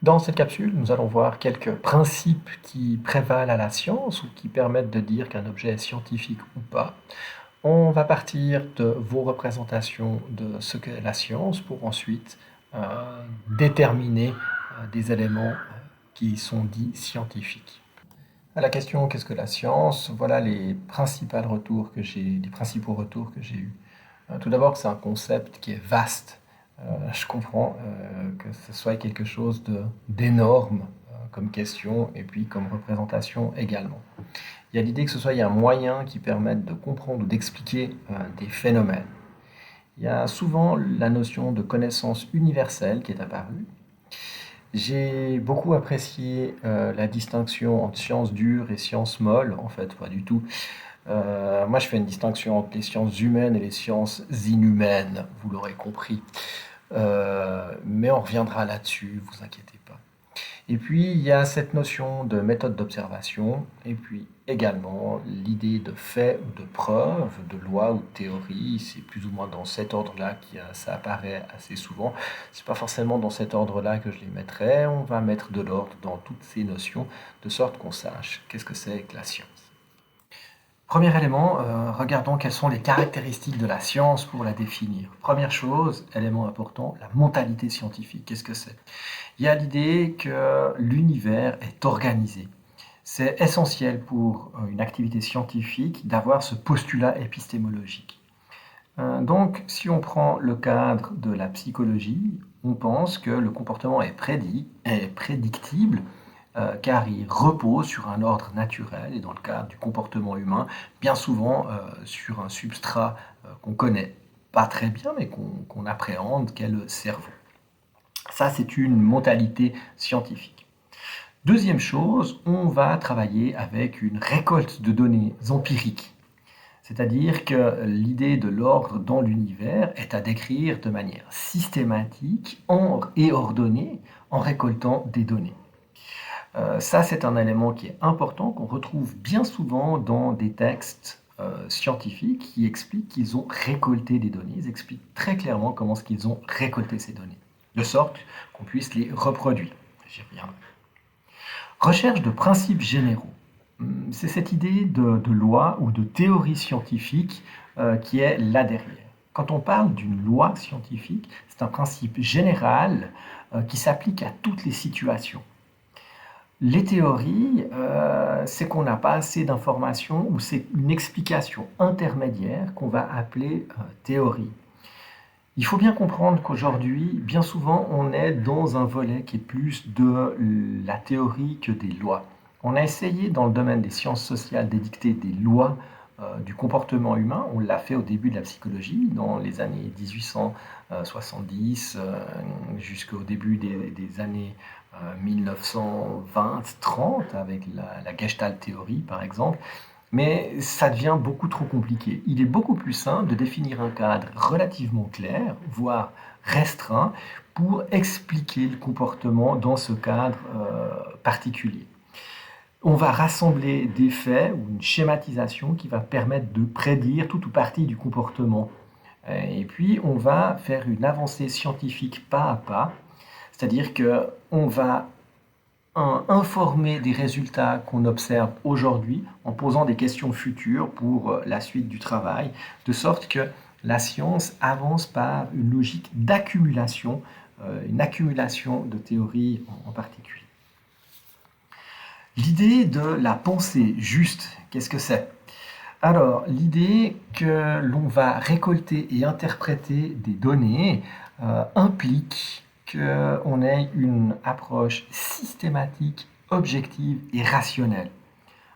Dans cette capsule, nous allons voir quelques principes qui prévalent à la science ou qui permettent de dire qu'un objet est scientifique ou pas. On va partir de vos représentations de ce qu'est la science pour ensuite déterminer des éléments qui sont dits scientifiques. À la question qu'est-ce que la science? Voilà les principaux retours que j'ai eus. Tout d'abord, c'est un concept qui est vaste. Je comprends que ce soit quelque chose d'énorme comme question et puis comme représentation également. Il y a l'idée que ce soit il y a un moyen qui permette de comprendre ou d'expliquer des phénomènes. Il y a souvent la notion de connaissance universelle qui est apparue. J'ai beaucoup apprécié la distinction entre sciences dures et sciences molles, en fait, pas du tout. Moi, je fais une distinction entre les sciences humaines et les sciences inhumaines, vous l'aurez compris. Mais on reviendra là-dessus, vous inquiétez pas. Et puis, il y a cette notion de méthode d'observation, et puis également l'idée de fait ou de preuve, de loi ou de théorie. C'est plus ou moins dans cet ordre-là que ça apparaît assez souvent. C'est pas forcément dans cet ordre-là que je les mettrais. On va mettre de l'ordre dans toutes ces notions, de sorte qu'on sache qu'est-ce que c'est que la science. Premier élément, regardons quelles sont les caractéristiques de la science pour la définir. Première chose, élément important, la mentalité scientifique. Qu'est-ce que c'est? Il y a l'idée que l'univers est organisé. C'est essentiel pour une activité scientifique d'avoir ce postulat épistémologique. Donc, si on prend le cadre de la psychologie, on pense que le comportement est prédictible car il repose sur un ordre naturel et dans le cadre du comportement humain, bien souvent sur un substrat qu'on connaît pas très bien mais qu'on appréhende, qu'est le cerveau. Ça, c'est une mentalité scientifique. Deuxième chose, on va travailler avec une récolte de données empiriques. C'est-à-dire que l'idée de l'ordre dans l'univers est à décrire de manière systématique et ordonnée en récoltant des données. Ça, c'est un élément qui est important, qu'on retrouve bien souvent dans des textes scientifiques qui expliquent qu'ils ont récolté des données. Ils expliquent très clairement comment est-ce qu'ils ont récolté ces données, de sorte qu'on puisse les reproduire. J'y reviendrai. Recherche de principes généraux. C'est cette idée de loi ou de théorie scientifique qui est là derrière. Quand on parle d'une loi scientifique, c'est un principe général qui s'applique à toutes les situations. Les théories, c'est qu'on n'a pas assez d'informations ou c'est une explication intermédiaire qu'on va appeler théorie. Il faut bien comprendre qu'aujourd'hui, bien souvent, on est dans un volet qui est plus de la théorie que des lois. On a essayé dans le domaine des sciences sociales d'édicter des lois du comportement humain. On l'a fait au début de la psychologie, dans les années 1870 jusqu'au début des années 1920-30 avec la Gestalt théorie par exemple. Mais ça devient beaucoup trop compliqué. Il est beaucoup plus simple de définir un cadre relativement clair, voire restreint, pour expliquer le comportement dans ce cadre particulier. On va rassembler des faits ou une schématisation qui va permettre de prédire tout ou partie du comportement. Et puis, on va faire une avancée scientifique pas à pas, c'est-à-dire qu'on va informer des résultats qu'on observe aujourd'hui en posant des questions futures pour la suite du travail, de sorte que la science avance par une logique d'accumulation, une accumulation de théories en particulier. L'idée de la pensée juste, qu'est-ce que c'est? Alors, l'idée que l'on va récolter et interpréter des données implique qu'on ait une approche systématique, objective et rationnelle.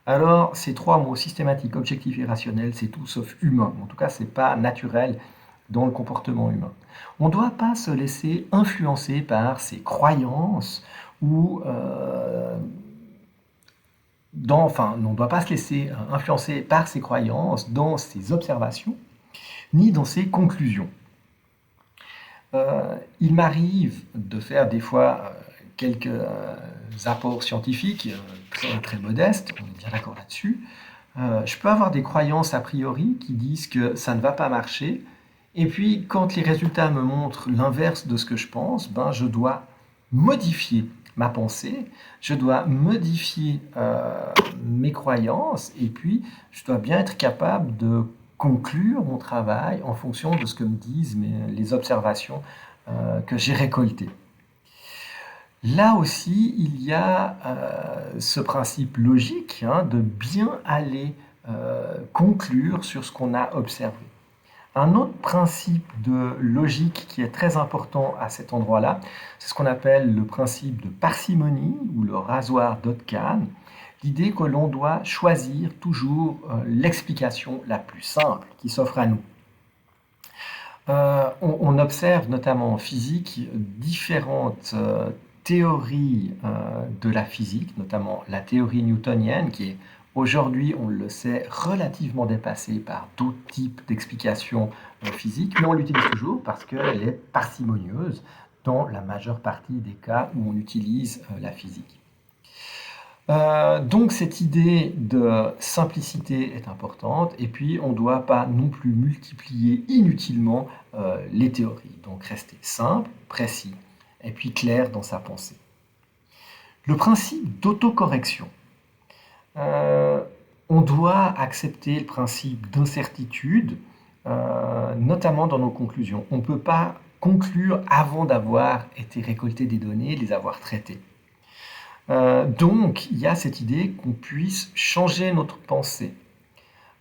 Alors, ces trois mots, systématique, objectif et rationnel, c'est tout sauf humain. En tout cas, ce n'est pas naturel dans le comportement humain. On ne doit pas se laisser influencer par ses croyances ou on ne doit pas se laisser influencer par ses croyances dans ses observations, ni dans ses conclusions. Il m'arrive de faire des fois quelques apports scientifiques très, très modestes, on est bien d'accord là-dessus. Je peux avoir des croyances a priori qui disent que ça ne va pas marcher, et puis quand les résultats me montrent l'inverse de ce que je pense, je dois modifier ma pensée, je dois modifier mes croyances et puis je dois bien être capable de conclure mon travail en fonction de ce que me disent les observations que j'ai récoltées. Là aussi, il y a ce principe logique de bien aller conclure sur ce qu'on a observé. Un autre principe de logique qui est très important à cet endroit-là, c'est ce qu'on appelle le principe de parcimonie ou le rasoir d'Occam, l'idée que l'on doit choisir toujours l'explication la plus simple qui s'offre à nous. On observe notamment en physique différentes théories de la physique, notamment la théorie newtonienne, qui est aujourd'hui, on le sait, relativement dépassée par d'autres types d'explications physiques, mais on l'utilise toujours parce qu'elle est parcimonieuse dans la majeure partie des cas où on utilise la physique. Donc cette idée de simplicité est importante et puis on ne doit pas non plus multiplier inutilement les théories. Donc rester simple, précis et puis clair dans sa pensée. Le principe d'autocorrection. On doit accepter le principe d'incertitude, notamment dans nos conclusions. On ne peut pas conclure avant d'avoir été récolter des données, les avoir traitées. Donc, il y a cette idée qu'on puisse changer notre pensée.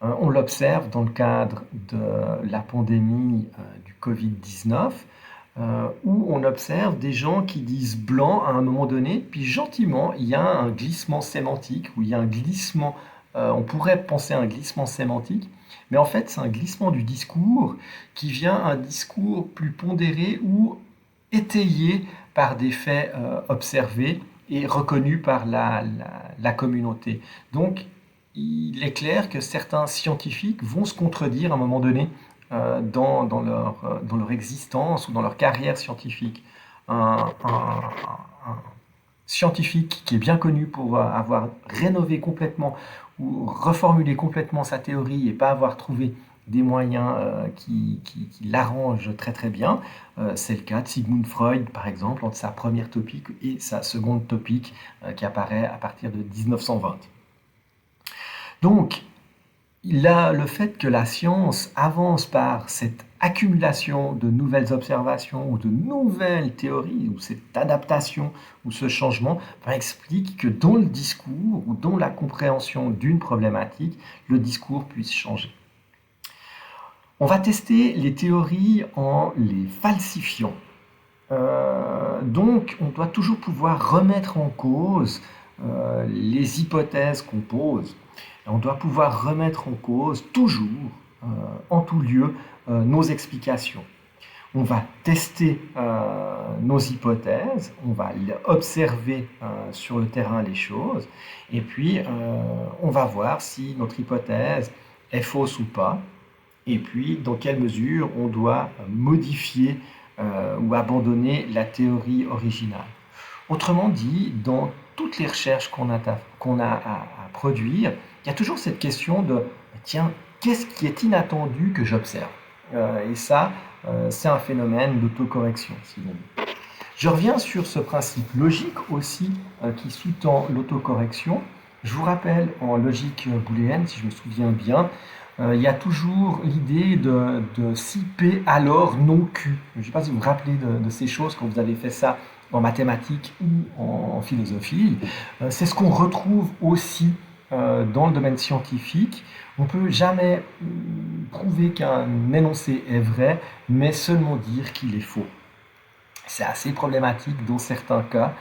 On l'observe dans le cadre de la pandémie du Covid-19, où on observe des gens qui disent blanc à un moment donné, puis gentiment, il y a un glissement sémantique, où il y a un glissement, on pourrait penser à un glissement sémantique, mais en fait, c'est un glissement du discours qui vient un discours plus pondéré ou étayé par des faits observés et reconnu par la communauté. Donc, il est clair que certains scientifiques vont se contredire à un moment donné dans leur existence ou dans leur carrière scientifique. Un scientifique qui est bien connu pour avoir rénové complètement ou reformulé complètement sa théorie et pas avoir trouvé des moyens qui l'arrangent très très bien. C'est le cas de Sigmund Freud, par exemple, entre sa première topique et sa seconde topique qui apparaît à partir de 1920. Donc, le fait que la science avance par cette accumulation de nouvelles observations ou de nouvelles théories, ou cette adaptation ou ce changement, explique que dans le discours ou dans la compréhension d'une problématique, le discours puisse changer. On va tester les théories en les falsifiant. Donc, on doit toujours pouvoir remettre en cause les hypothèses qu'on pose. Et on doit pouvoir remettre en cause toujours, en tout lieu, nos explications. On va tester nos hypothèses, on va observer sur le terrain les choses, et puis on va voir si notre hypothèse est fausse ou pas, et puis dans quelle mesure on doit modifier ou abandonner la théorie originale. Autrement dit, dans toutes les recherches qu'on a à produire, il y a toujours cette question de tiens, qu'est-ce qui est inattendu que j'observe? Et ça, c'est un phénomène d'autocorrection, si l'on veut. Je reviens sur ce principe logique aussi qui sous-tend l'autocorrection. Je vous rappelle, en logique booléenne, si je me souviens bien, il y a toujours l'idée de si P alors non Q. Je ne sais pas si vous vous rappelez de ces choses quand vous avez fait ça en mathématiques ou en philosophie. C'est ce qu'on retrouve aussi dans le domaine scientifique. On ne peut jamais prouver qu'un énoncé est vrai, mais seulement dire qu'il est faux. C'est assez problématique dans certains cas,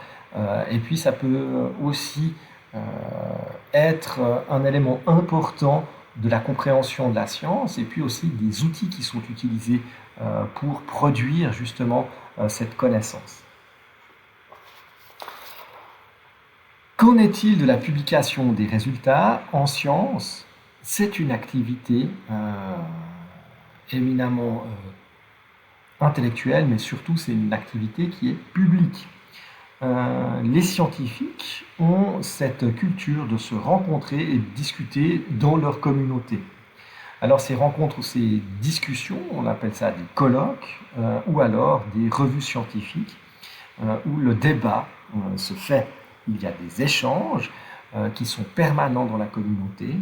et puis ça peut aussi être un élément important de la compréhension de la science, et puis aussi des outils qui sont utilisés pour produire justement cette connaissance. Qu'en est-il de la publication des résultats en science? C'est une activité éminemment intellectuelle, mais surtout c'est une activité qui est publique. Les scientifiques ont cette culture de se rencontrer et de discuter dans leur communauté. Alors ces rencontres ou ces discussions, on appelle ça des colloques ou alors des revues scientifiques où le débat se fait, il y a des échanges qui sont permanents dans la communauté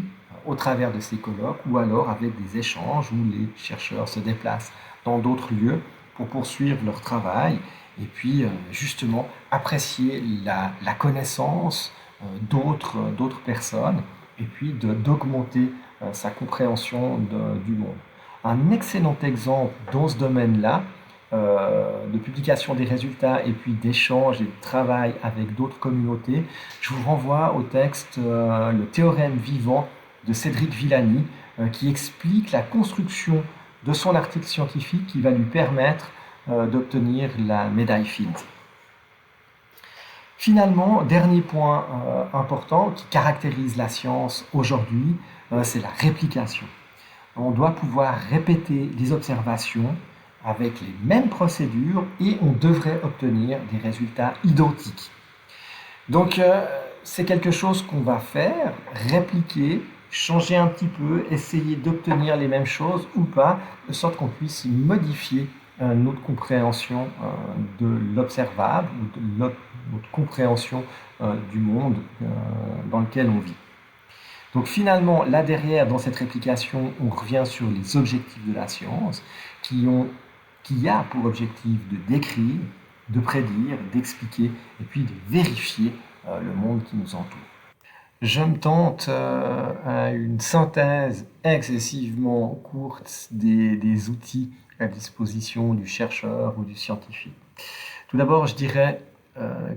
au travers de ces colloques ou alors avec des échanges où les chercheurs se déplacent dans d'autres lieux pour poursuivre leur travail et puis justement apprécier la connaissance d'autres personnes et puis d'augmenter sa compréhension du monde. Un excellent exemple dans ce domaine-là, de publication des résultats et puis d'échange et de travail avec d'autres communautés, je vous renvoie au texte Le théorème vivant de Cédric Villani qui explique la construction de son article scientifique qui va lui permettre d'obtenir la médaille Fields. Finalement, dernier point important qui caractérise la science aujourd'hui, c'est la réplication. On doit pouvoir répéter les observations avec les mêmes procédures et on devrait obtenir des résultats identiques. Donc c'est quelque chose qu'on va faire, répliquer, changer un petit peu, essayer d'obtenir les mêmes choses ou pas, de sorte qu'on puisse modifier notre compréhension de l'observable ou de notre compréhension du monde dans lequel on vit. Donc finalement, là derrière, dans cette réplication, on revient sur les objectifs de la science qui a pour objectif de décrire, de prédire, d'expliquer et puis de vérifier le monde qui nous entoure. Je me tente à une synthèse excessivement courte des outils à disposition du chercheur ou du scientifique. Tout d'abord, je dirais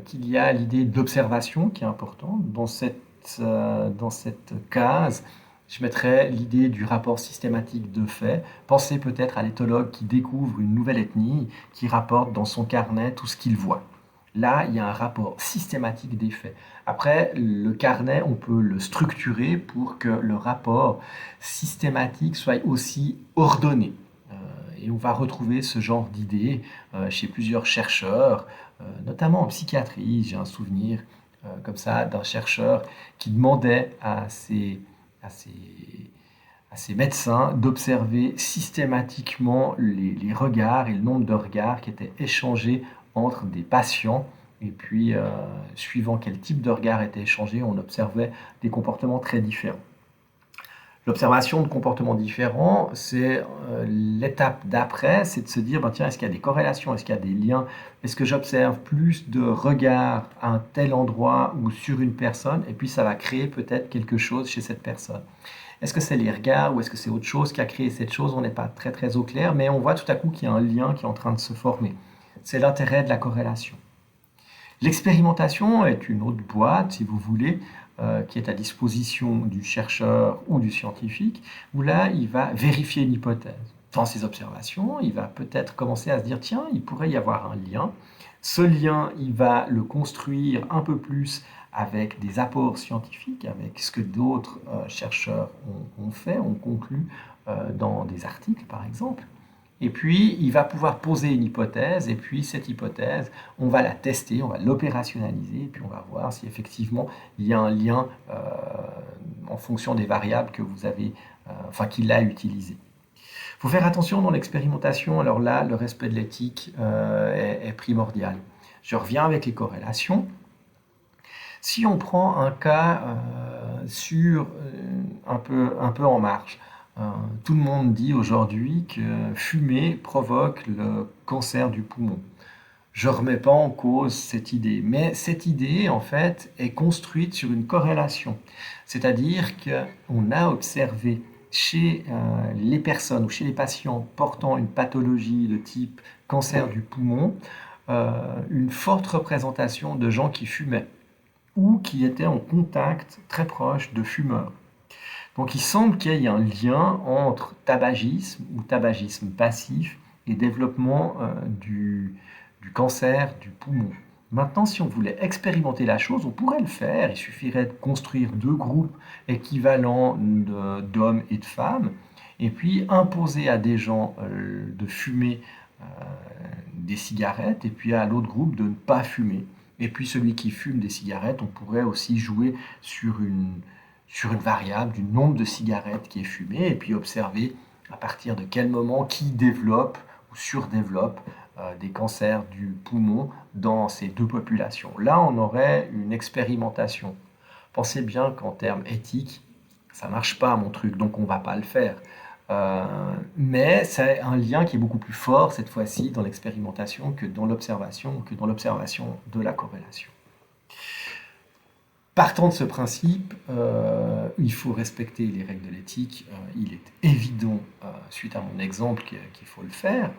qu'il y a l'idée d'observation qui est importante. Dans cette case, je mettrais l'idée du rapport systématique de faits. Pensez peut-être à l'éthologue qui découvre une nouvelle ethnie, qui rapporte dans son carnet tout ce qu'il voit. Là, il y a un rapport systématique des faits. Après, le carnet, on peut le structurer pour que le rapport systématique soit aussi ordonné. Et on va retrouver ce genre d'idées chez plusieurs chercheurs, notamment en psychiatrie. J'ai un souvenir comme ça d'un chercheur qui demandait à ses médecins d'observer systématiquement les regards et le nombre de regards qui étaient échangés entre des patients. Et puis, suivant quel type de regard était échangé, on observait des comportements très différents. L'observation de comportements différents, c'est l'étape d'après, c'est de se dire, tiens, est-ce qu'il y a des corrélations, est-ce qu'il y a des liens, est-ce que j'observe plus de regards à un tel endroit ou sur une personne, et puis ça va créer peut-être quelque chose chez cette personne. Est-ce que c'est les regards ou est-ce que c'est autre chose qui a créé cette chose? On n'est pas très très au clair, mais on voit tout à coup qu'il y a un lien qui est en train de se former. C'est l'intérêt de la corrélation. L'expérimentation est une autre boîte, si vous voulez, qui est à disposition du chercheur ou du scientifique, où là, il va vérifier une hypothèse. Dans ses observations, il va peut-être commencer à se dire, tiens, il pourrait y avoir un lien. Ce lien, il va le construire un peu plus avec des apports scientifiques, avec ce que d'autres chercheurs ont fait, ont conclu dans des articles, par exemple. Et puis, il va pouvoir poser une hypothèse, et puis cette hypothèse, on va la tester, on va l'opérationnaliser, et puis on va voir si effectivement il y a un lien en fonction des variables que vous avez, qu'il a utilisées. Il faut faire attention dans l'expérimentation, alors là, le respect de l'éthique est primordial. Je reviens avec les corrélations. Si on prend un cas un peu en marge, tout le monde dit aujourd'hui que fumer provoque le cancer du poumon. Je ne remets pas en cause cette idée, mais cette idée, en fait, est construite sur une corrélation. C'est-à-dire qu'on a observé chez les personnes ou chez les patients portant une pathologie de type cancer du poumon, une forte représentation de gens qui fumaient ou qui étaient en contact très proche de fumeurs. Donc il semble qu'il y ait un lien entre tabagisme ou tabagisme passif et développement du cancer du poumon. Maintenant, si on voulait expérimenter la chose, on pourrait le faire. Il suffirait de construire deux groupes équivalents d'hommes et de femmes, et puis imposer à des gens de fumer des cigarettes, et puis à l'autre groupe de ne pas fumer. Et puis celui qui fume des cigarettes, on pourrait aussi jouer sur une variable du nombre de cigarettes qui est fumé, et puis observer à partir de quel moment qui développe ou surdéveloppe des cancers du poumon dans ces deux populations. Là, on aurait une expérimentation. Pensez bien qu'en termes éthiques, ça ne marche pas mon truc, donc on ne va pas le faire. Mais c'est un lien qui est beaucoup plus fort cette fois-ci dans l'expérimentation que dans l'observation de la corrélation. Partant de ce principe, il faut respecter les règles de l'éthique. Il est évident, suite à mon exemple, qu'il faut le faire.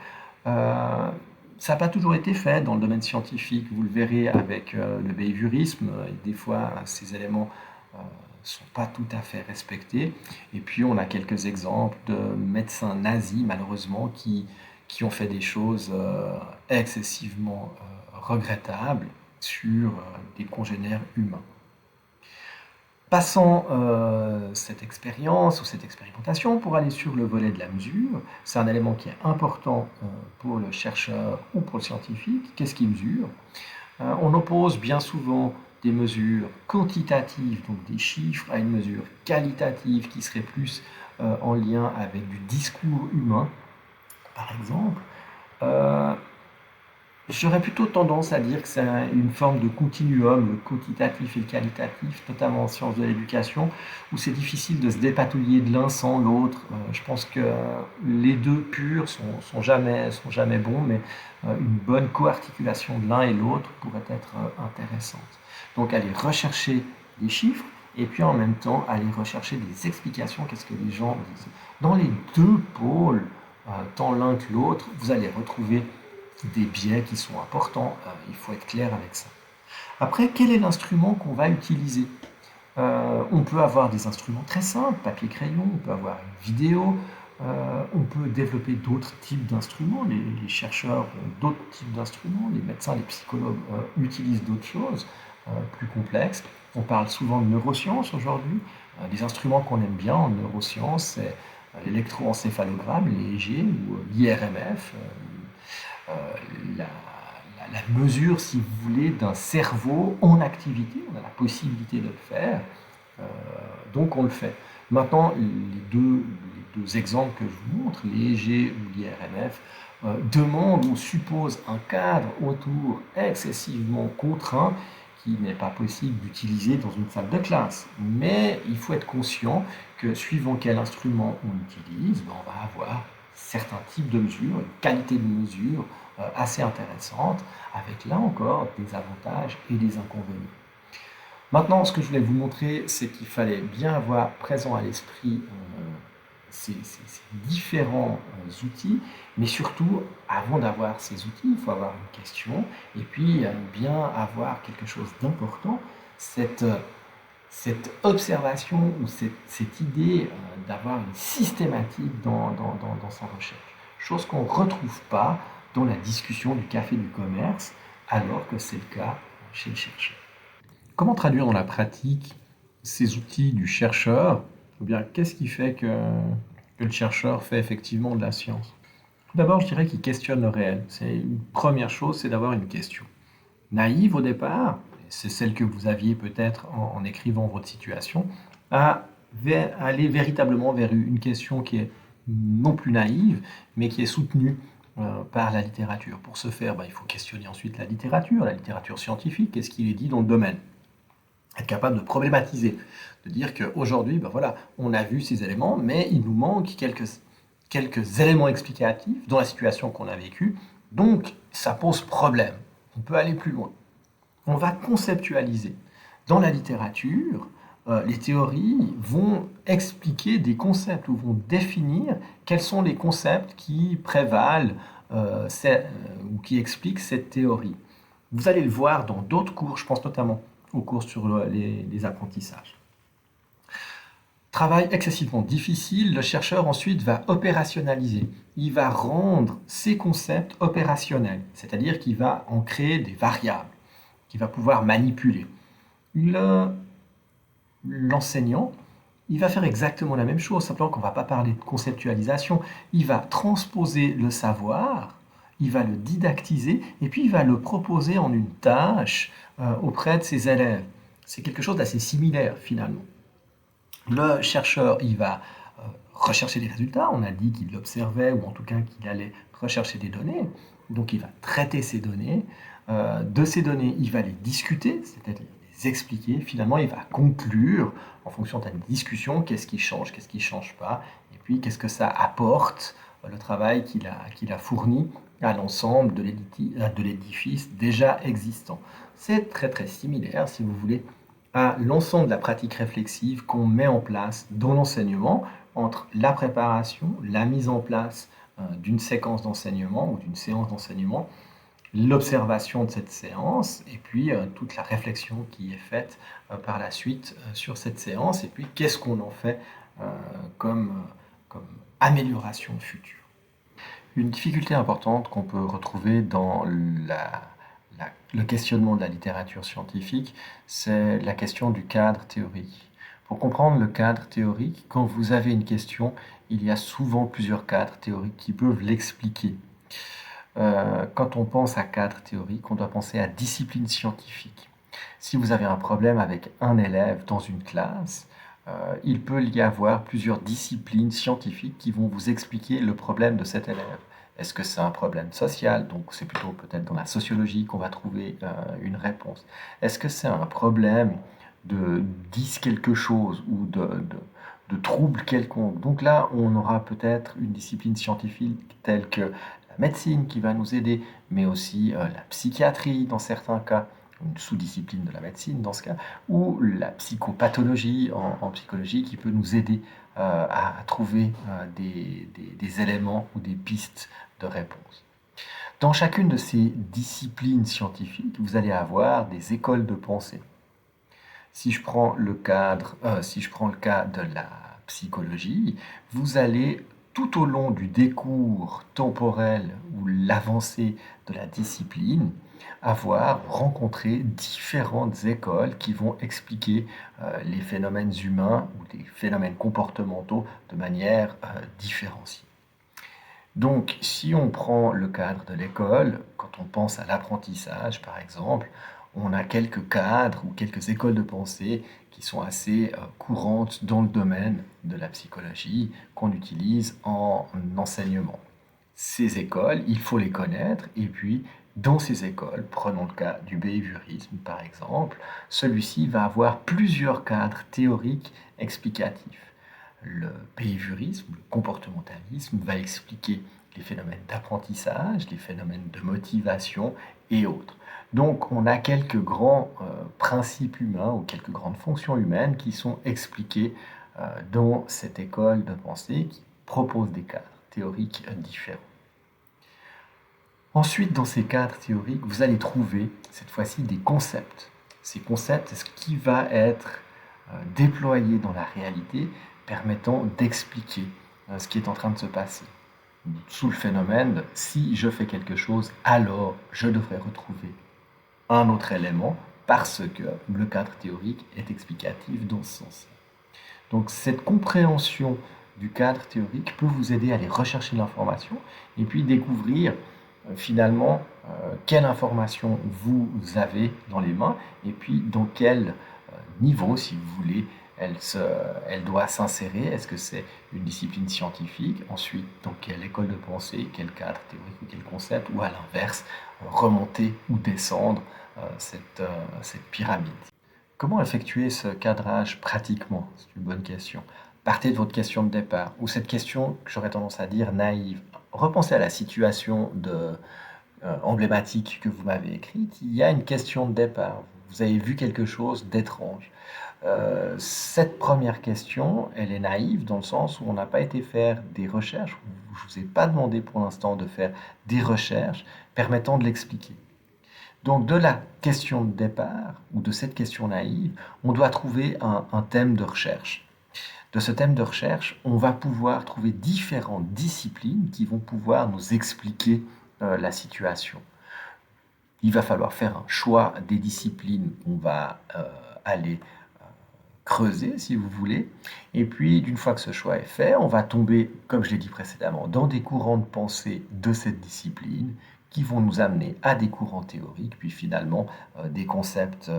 Ça n'a pas toujours été fait dans le domaine scientifique. Vous le verrez avec le behaviorisme. Des fois, ces éléments ne sont pas tout à fait respectés. Et puis, on a quelques exemples de médecins nazis, malheureusement, qui ont fait des choses excessivement regrettables sur des congénères humains. Passons cette expérience ou cette expérimentation pour aller sur le volet de la mesure. C'est un élément qui est important pour le chercheur ou pour le scientifique. Qu'est-ce qu'il mesure? On oppose bien souvent des mesures quantitatives, donc des chiffres, à une mesure qualitative qui serait plus en lien avec du discours humain, par exemple. J'aurais plutôt tendance à dire que c'est une forme de continuum, le quantitatif et le qualitatif, notamment en sciences de l'éducation, où c'est difficile de se dépatouiller de l'un sans l'autre. Je pense que les deux purs sont jamais bons, mais une bonne coarticulation de l'un et l'autre pourrait être intéressante. Donc aller rechercher des chiffres, et puis en même temps aller rechercher des explications, qu'est-ce que les gens disent. Dans les deux pôles, tant l'un que l'autre, vous allez retrouver des biais qui sont importants, il faut être clair avec ça. Après, quel est l'instrument qu'on va utiliser? On peut avoir des instruments très simples, papier-crayon, on peut avoir une vidéo, on peut développer d'autres types d'instruments, les chercheurs ont d'autres types d'instruments, les médecins, les psychologues utilisent d'autres choses plus complexes. On parle souvent de neurosciences aujourd'hui. Les instruments qu'on aime bien en neurosciences, c'est l'électroencéphalogramme, l'EEG ou l'IRMF, la mesure, si vous voulez, d'un cerveau en activité. On a la possibilité de le faire, donc on le fait. Maintenant, les deux exemples que je vous montre, l'EEG ou l'IRMF, demandent ou supposent un cadre autour excessivement contraint qui n'est pas possible d'utiliser dans une salle de classe. Mais il faut être conscient que suivant quel instrument on utilise, on va avoir certains types de mesures, une qualité de mesure assez intéressante, avec là encore des avantages et des inconvénients. Maintenant, ce que je voulais vous montrer, c'est qu'il fallait bien avoir présent à l'esprit ces différents outils, mais surtout, avant d'avoir ces outils, il faut avoir une question, et puis bien avoir quelque chose d'important, cette observation ou cette idée d'avoir une systématique dans sa recherche. Chose qu'on ne retrouve pas dans la discussion du café du commerce, alors que c'est le cas chez le chercheur. Comment traduire dans la pratique ces outils du chercheur? Ou bien, qu'est-ce qui fait que le chercheur fait effectivement de la science? Tout d'abord, je dirais qu'il questionne le réel. C'est une première chose, c'est d'avoir une question. Naïve au départ, c'est celle que vous aviez peut-être en écrivant votre situation, à aller véritablement vers une question qui est non plus naïve, mais qui est soutenue par la littérature. Pour ce faire, il faut questionner ensuite la littérature scientifique, qu'est-ce qu'il est dit dans le domaine. Être capable de problématiser, de dire qu'aujourd'hui, voilà, on a vu ces éléments, mais il nous manque quelques éléments explicatifs dans la situation qu'on a vécue, donc ça pose problème. On peut aller plus loin. On va conceptualiser. Dans la littérature, les théories vont expliquer des concepts ou vont définir quels sont les concepts qui prévalent ou qui expliquent cette théorie. Vous allez le voir dans d'autres cours, je pense notamment aux cours sur les apprentissages. Travail excessivement difficile, le chercheur ensuite va opérationnaliser. Il va rendre ces concepts opérationnels, c'est-à-dire qu'il va en créer des variables, qu'il va pouvoir manipuler. L'enseignant, il va faire exactement la même chose, simplement qu'on ne va pas parler de conceptualisation. Il va transposer le savoir, il va le didactiser, et puis il va le proposer en une tâche auprès de ses élèves. C'est quelque chose d'assez similaire, finalement. Le chercheur, il va rechercher des résultats. On a dit qu'il l'observait, ou en tout cas qu'il allait rechercher des données. Donc il va traiter ces données. De ces données, il va les discuter, c'est-à-dire les expliquer. Finalement, il va conclure, en fonction de la discussion, qu'est-ce qui change, qu'est-ce qui ne change pas, et puis qu'est-ce que ça apporte, le travail qu'il a fourni à l'ensemble de l'édifice déjà existant. C'est très très similaire, si vous voulez, à l'ensemble de la pratique réflexive qu'on met en place dans l'enseignement, entre la préparation, la mise en place d'une séquence d'enseignement ou d'une séance d'enseignement, l'observation de cette séance et puis toute la réflexion qui est faite par la suite sur cette séance et puis qu'est-ce qu'on en fait euh, comme amélioration future. Une difficulté importante qu'on peut retrouver dans le questionnement de la littérature scientifique, c'est la question du cadre théorique. Pour comprendre le cadre théorique, quand vous avez une question, il y a souvent plusieurs cadres théoriques qui peuvent l'expliquer. Quand on pense à cadre théorique, on doit penser à discipline scientifique. Si vous avez un problème avec un élève dans une classe, il peut y avoir plusieurs disciplines scientifiques qui vont vous expliquer le problème de cet élève. Est-ce que c'est un problème social? Donc c'est plutôt peut-être dans la sociologie qu'on va trouver une réponse. Est-ce que c'est un problème de 10 quelque chose ou de trouble quelconque? Donc là, on aura peut-être une discipline scientifique telle que la médecine qui va nous aider, mais aussi la psychiatrie dans certains cas, une sous-discipline de la médecine dans ce cas, ou la psychopathologie en psychologie qui peut nous aider à trouver des éléments ou des pistes de réponse. Dans chacune de ces disciplines scientifiques, vous allez avoir des écoles de pensée. Si je prends le cas de la psychologie, vous allez tout au long du décours temporel ou l'avancée de la discipline avoir rencontré différentes écoles qui vont expliquer les phénomènes humains ou les phénomènes comportementaux de manière différenciée. Donc, si on prend le cadre de l'école, quand on pense à l'apprentissage, par exemple, on a quelques cadres ou quelques écoles de pensée qui sont assez courantes dans le domaine de la psychologie qu'on utilise en enseignement. Ces écoles, il faut les connaître et puis dans ces écoles, prenons le cas du behaviorisme par exemple, celui-ci va avoir plusieurs cadres théoriques explicatifs. Le behaviorisme, le comportementalisme va expliquer les phénomènes d'apprentissage, les phénomènes de motivation et autres. Donc on a quelques grands principes humains ou quelques grandes fonctions humaines qui sont expliquées dans cette école de pensée qui propose des cadres théoriques différents. Ensuite, dans ces cadres théoriques, vous allez trouver cette fois-ci des concepts. Ces concepts, c'est ce qui va être déployé dans la réalité, permettant d'expliquer ce qui est en train de se passer. Sous le phénomène de si je fais quelque chose, alors je devrais retrouver un autre élément parce que le cadre théorique est explicatif dans ce sens. Donc cette compréhension du cadre théorique peut vous aider à aller rechercher l'information et puis découvrir finalement quelle information vous avez dans les mains et puis dans quel niveau, si vous voulez, elle doit s'insérer. Est-ce que c'est une discipline scientifique? Ensuite, dans quelle école de pensée, quel cadre théorique ou quel concept? Ou à l'inverse, remonter ou descendre cette pyramide. Comment effectuer ce cadrage pratiquement? C'est une bonne question. Partez de votre question de départ, ou cette question que j'aurais tendance à dire naïve. Repensez à la situation emblématique que vous m'avez écrite. Il y a une question de départ. Vous avez vu quelque chose d'étrange. Cette première question, elle est naïve dans le sens où on n'a pas été faire des recherches. Je ne vous ai pas demandé pour l'instant de faire des recherches permettant de l'expliquer. Donc de la question de départ, ou de cette question naïve, on doit trouver un thème de recherche. De ce thème de recherche, on va pouvoir trouver différentes disciplines qui vont pouvoir nous expliquer la situation. Il va falloir faire un choix des disciplines qu'on va aller creuser, si vous voulez. Et puis, d'une fois que ce choix est fait, on va tomber, comme je l'ai dit précédemment, dans des courants de pensée de cette discipline qui vont nous amener à des courants théoriques, puis finalement des concepts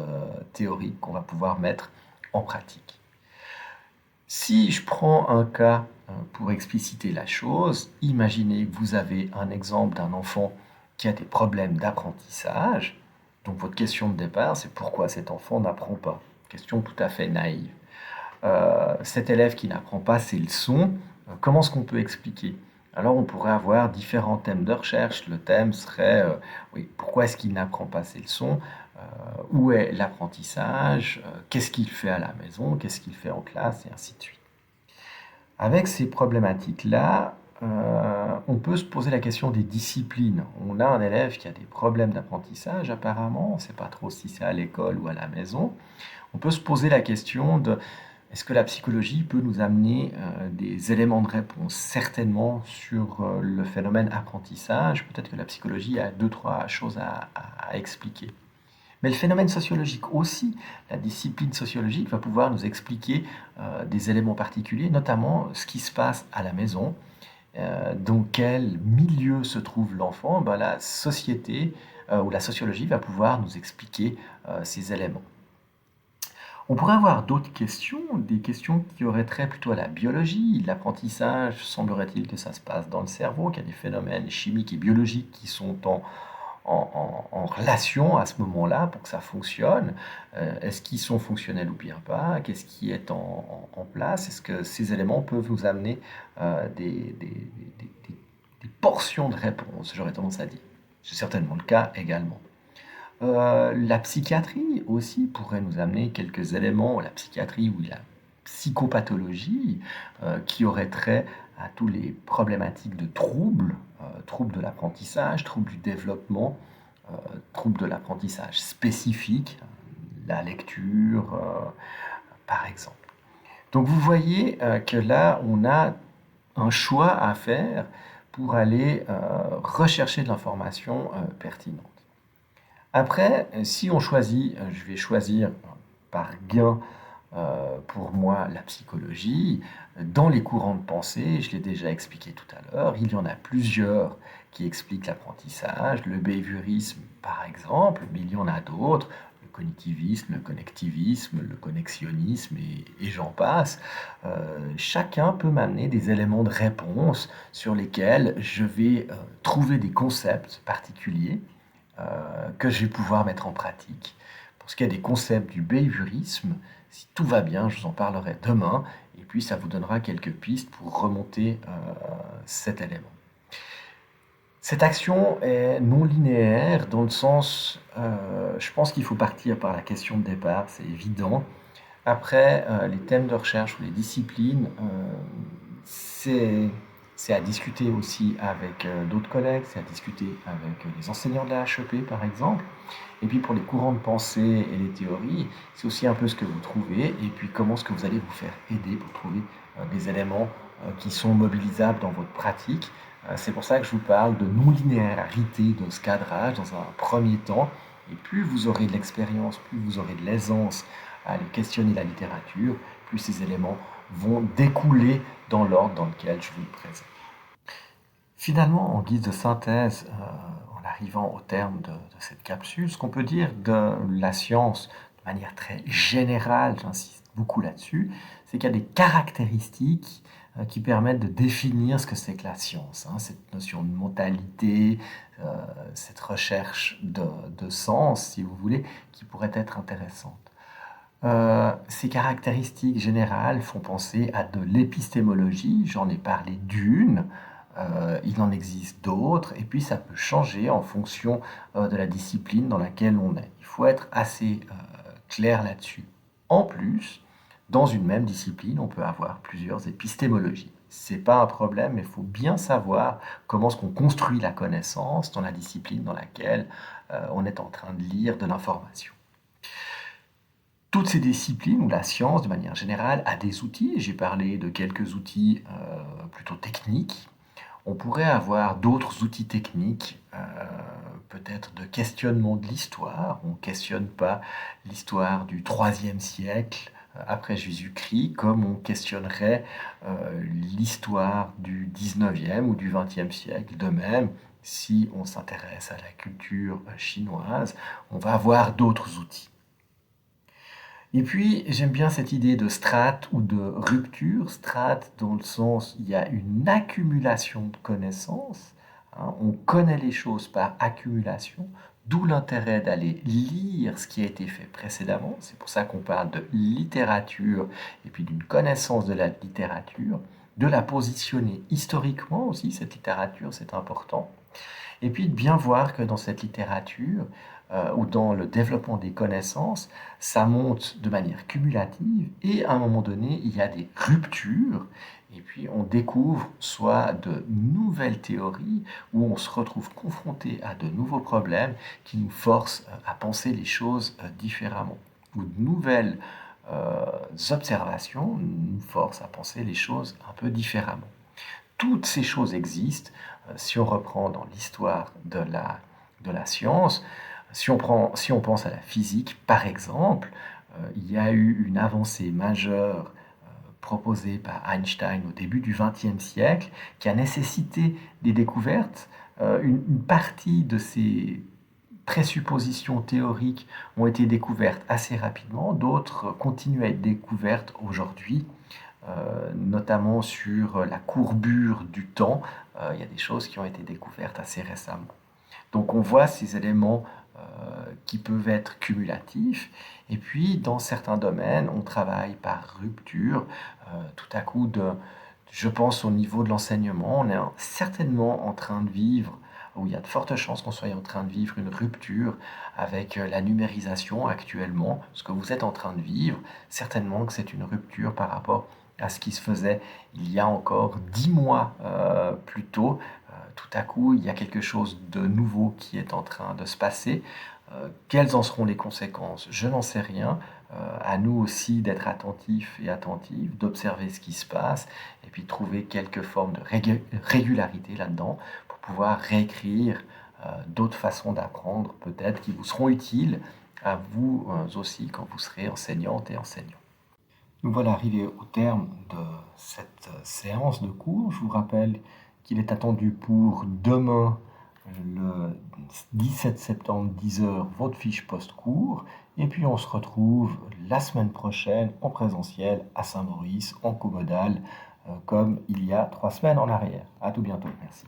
théoriques qu'on va pouvoir mettre en pratique. Si je prends un cas pour expliciter la chose, imaginez que vous avez un exemple d'un enfant qui a des problèmes d'apprentissage. Donc votre question de départ, c'est pourquoi cet enfant n'apprend pas. Question tout à fait naïve. Cet élève qui n'apprend pas ses leçons, comment est-ce qu'on peut expliquer? Alors on pourrait avoir différents thèmes de recherche. Le thème serait, oui, pourquoi est-ce qu'il n'apprend pas ses leçons? Où est l'apprentissage? Qu'est-ce qu'il fait à la maison? Qu'est-ce qu'il fait en classe? Et ainsi de suite. Avec ces problématiques-là, on peut se poser la question des disciplines. On a un élève qui a des problèmes d'apprentissage apparemment, on ne sait pas trop si c'est à l'école ou à la maison. On peut se poser la question de est-ce que la psychologie peut nous amener des éléments de réponse? Certainement sur le phénomène apprentissage. Peut-être que la psychologie a deux, trois choses à expliquer. Mais le phénomène sociologique aussi, la discipline sociologique va pouvoir nous expliquer des éléments particuliers, notamment ce qui se passe à la maison, dans quel milieu se trouve l'enfant. Ben, la société ou la sociologie va pouvoir nous expliquer ces éléments. On pourrait avoir d'autres questions, des questions qui auraient trait plutôt à la biologie. L'apprentissage, semblerait-il que ça se passe dans le cerveau, qu'il y a des phénomènes chimiques et biologiques qui sont en relation à ce moment-là pour que ça fonctionne. Est-ce qu'ils sont fonctionnels ou bien pas? Qu'est-ce qui est en place? Est-ce que ces éléments peuvent nous amener des portions de réponses, j'aurais tendance à dire. C'est certainement le cas également. La psychiatrie aussi pourrait nous amener quelques éléments, la psychiatrie ou la psychopathologie, qui aurait trait à tous les problématiques de troubles, troubles de l'apprentissage, troubles du développement, troubles de l'apprentissage spécifique, la lecture, par exemple. Donc vous voyez que là, on a un choix à faire pour aller rechercher de l'information pertinente. Après, si on choisit, je vais choisir par gain pour moi la psychologie, dans les courants de pensée, je l'ai déjà expliqué tout à l'heure, il y en a plusieurs qui expliquent l'apprentissage, le behaviorisme par exemple, mais il y en a d'autres, le cognitivisme, le connectivisme, le connexionnisme et j'en passe. Chacun peut m'amener des éléments de réponse sur lesquels je vais trouver des concepts particuliers que je vais pouvoir mettre en pratique. Pour ce qui est des concepts du behaviorisme, si tout va bien, je vous en parlerai demain, et puis ça vous donnera quelques pistes pour remonter cet élément. Cette action est non linéaire dans le sens, je pense qu'il faut partir par la question de départ, c'est évident. Après, les thèmes de recherche ou les disciplines, c'est à discuter aussi avec d'autres collègues, c'est à discuter avec les enseignants de la HEP par exemple. Et puis pour les courants de pensée et les théories, c'est aussi un peu ce que vous trouvez et puis comment est-ce que vous allez vous faire aider pour trouver des éléments qui sont mobilisables dans votre pratique. C'est pour ça que je vous parle de non-linéarité de ce cadrage dans un premier temps. Et plus vous aurez de l'expérience, plus vous aurez de l'aisance à aller questionner la littérature, plus ces éléments vont découler dans l'ordre dans lequel je vous le présente. Finalement, en guise de synthèse, en arrivant au terme de cette capsule, ce qu'on peut dire de la science de manière très générale, j'insiste beaucoup là-dessus, c'est qu'il y a des caractéristiques qui permettent de définir ce que c'est que la science. Cette notion de mentalité, cette recherche de sens, si vous voulez, qui pourrait être intéressante. Ces caractéristiques générales font penser à de l'épistémologie, j'en ai parlé d'une, il en existe d'autres, et puis ça peut changer en fonction de la discipline dans laquelle on est. Il faut être assez clair là-dessus. En plus, dans une même discipline, on peut avoir plusieurs épistémologies. C'est pas un problème, mais il faut bien savoir comment est-ce qu'on construit la connaissance dans la discipline dans laquelle on est en train de lire de l'information. Toutes ces disciplines, ou la science de manière générale, a des outils. J'ai parlé de quelques outils plutôt techniques. On pourrait avoir d'autres outils techniques, peut-être de questionnement de l'histoire. On ne questionne pas l'histoire du IIIe siècle après Jésus-Christ comme on questionnerait l'histoire du XIXe ou du XXe siècle. De même, si on s'intéresse à la culture chinoise, on va avoir d'autres outils. Et puis, j'aime bien cette idée de strate ou de rupture. Strate dans le sens, il y a une accumulation de connaissances, hein. On connaît les choses par accumulation, d'où l'intérêt d'aller lire ce qui a été fait précédemment. C'est pour ça qu'on parle de littérature et puis d'une connaissance de la littérature, de la positionner historiquement aussi, cette littérature, c'est important. Et puis de bien voir que dans cette littérature, ou dans le développement des connaissances, ça monte de manière cumulative et à un moment donné, il y a des ruptures et puis on découvre soit de nouvelles théories où on se retrouve confronté à de nouveaux problèmes qui nous forcent à penser les choses différemment, ou de nouvelles observations nous forcent à penser les choses un peu différemment. Toutes ces choses existent. Si on reprend dans l'histoire de la science, si on pense à la physique, par exemple, il y a eu une avancée majeure proposée par Einstein au début du XXe siècle qui a nécessité des découvertes. Une partie de ces présuppositions théoriques ont été découvertes assez rapidement, d'autres continuent à être découvertes aujourd'hui, notamment sur la courbure du temps. Il y a des choses qui ont été découvertes assez récemment. Donc on voit ces éléments qui peuvent être cumulatifs. Et puis dans certains domaines, on travaille par rupture. Tout à coup, je pense au niveau de l'enseignement, on est certainement en train de vivre, où il y a de fortes chances qu'on soit en train de vivre une rupture avec la numérisation actuellement. Ce que vous êtes en train de vivre, certainement que c'est une rupture par rapport à ce qui se faisait il y a encore 10 mois plus tôt. Tout à coup, il y a quelque chose de nouveau qui est en train de se passer. Quelles en seront les conséquences? Je n'en sais rien. À nous aussi d'être attentifs et attentives, d'observer ce qui se passe et puis trouver quelques formes de régularité là-dedans pour pouvoir réécrire d'autres façons d'apprendre peut-être qui vous seront utiles à vous aussi quand vous serez enseignante et enseignant. Nous voilà arrivés au terme de cette séance de cours. Je vous rappelle qu'il est attendu pour demain, le 17 septembre, 10 heures, votre fiche post-cours. Et puis on se retrouve la semaine prochaine en présentiel à Saint-Maurice, en comodal, comme il y a 3 semaines en arrière. À tout bientôt. Merci.